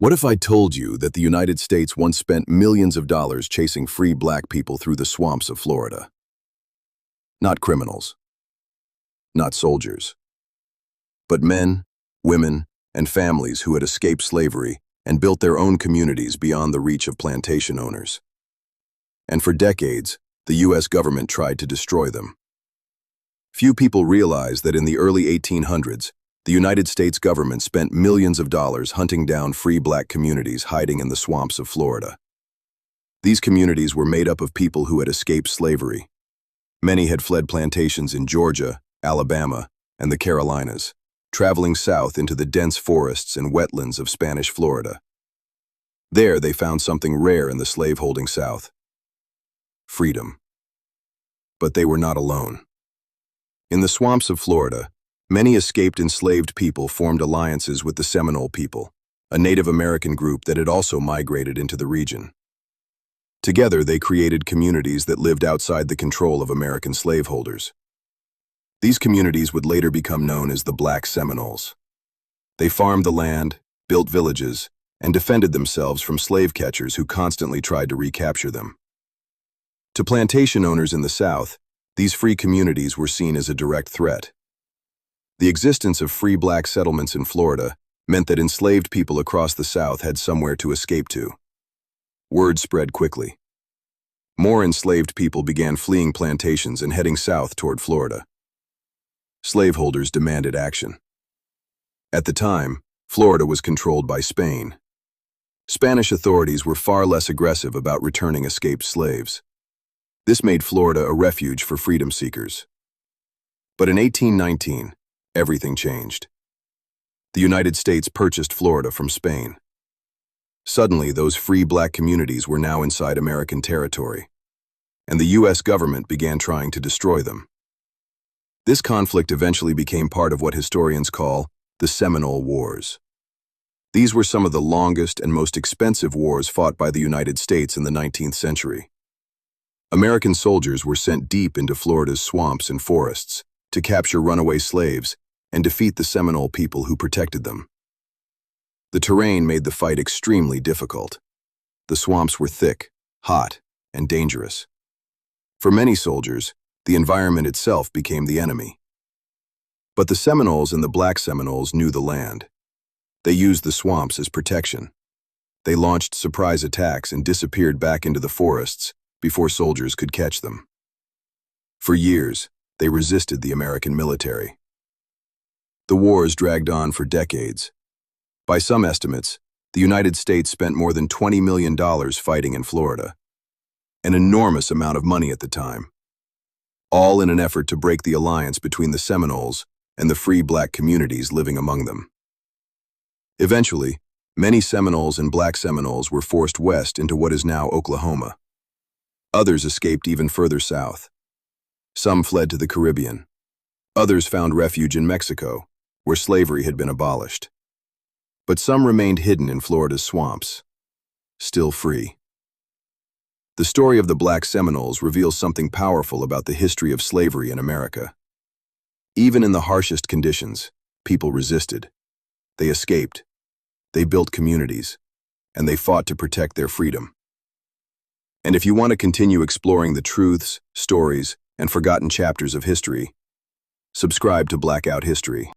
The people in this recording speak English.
What if I told you that the United States once spent millions of dollars chasing free black people through the swamps of Florida? Not criminals, not soldiers, but men, women, and families who had escaped slavery and built their own communities beyond the reach of plantation owners. And for decades, the U.S. government tried to destroy them. Few people realize that in the early 1800s, the United States government spent millions of dollars hunting down free black communities hiding in the swamps of Florida. These communities were made up of people who had escaped slavery. Many had fled plantations in Georgia, Alabama, and the Carolinas, traveling south into the dense forests and wetlands of Spanish Florida. There they found something rare in the slaveholding South: freedom. But they were not alone. In the swamps of Florida, many escaped enslaved people formed alliances with the Seminole people, a Native American group that had also migrated into the region. Together, they created communities that lived outside the control of American slaveholders. These communities would later become known as the Black Seminoles. They farmed the land, built villages, and defended themselves from slave catchers who constantly tried to recapture them. To plantation owners in the South, these free communities were seen as a direct threat. The existence of free black settlements in Florida meant that enslaved people across the South had somewhere to escape to. Word spread quickly. More enslaved people began fleeing plantations and heading south toward Florida. Slaveholders demanded action. At the time, Florida was controlled by Spain. Spanish authorities were far less aggressive about returning escaped slaves. This made Florida a refuge for freedom seekers. But in 1819, everything changed. The United States purchased Florida from Spain. Suddenly, those free black communities were now inside American territory, and the U.S. government began trying to destroy them. This conflict eventually became part of what historians call the Seminole Wars. These were some of the longest and most expensive wars fought by the United States in the 19th century. American soldiers were sent deep into Florida's swamps and forests to capture runaway slaves and defeat the Seminole people who protected them. The terrain made the fight extremely difficult. The swamps were thick, hot, and dangerous. For many soldiers, the environment itself became the enemy. But the Seminoles and the Black Seminoles knew the land. They used the swamps as protection. They launched surprise attacks and disappeared back into the forests before soldiers could catch them. For years, they resisted the American military. The wars dragged on for decades. By some estimates, the United States spent more than $20 million fighting in Florida, an enormous amount of money at the time, all in an effort to break the alliance between the Seminoles and the free black communities living among them. Eventually, many Seminoles and Black Seminoles were forced west into what is now Oklahoma. Others escaped even further south. Some fled to the Caribbean. Others found refuge in Mexico, where slavery had been abolished. But some remained hidden in Florida's swamps, still free. The story of the Black Seminoles reveals something powerful about the history of slavery in America. Even in the harshest conditions, people resisted. They escaped. They built communities, and they fought to protect their freedom. And if you want to continue exploring the truths, stories, and forgotten chapters of history, subscribe to Blackout History.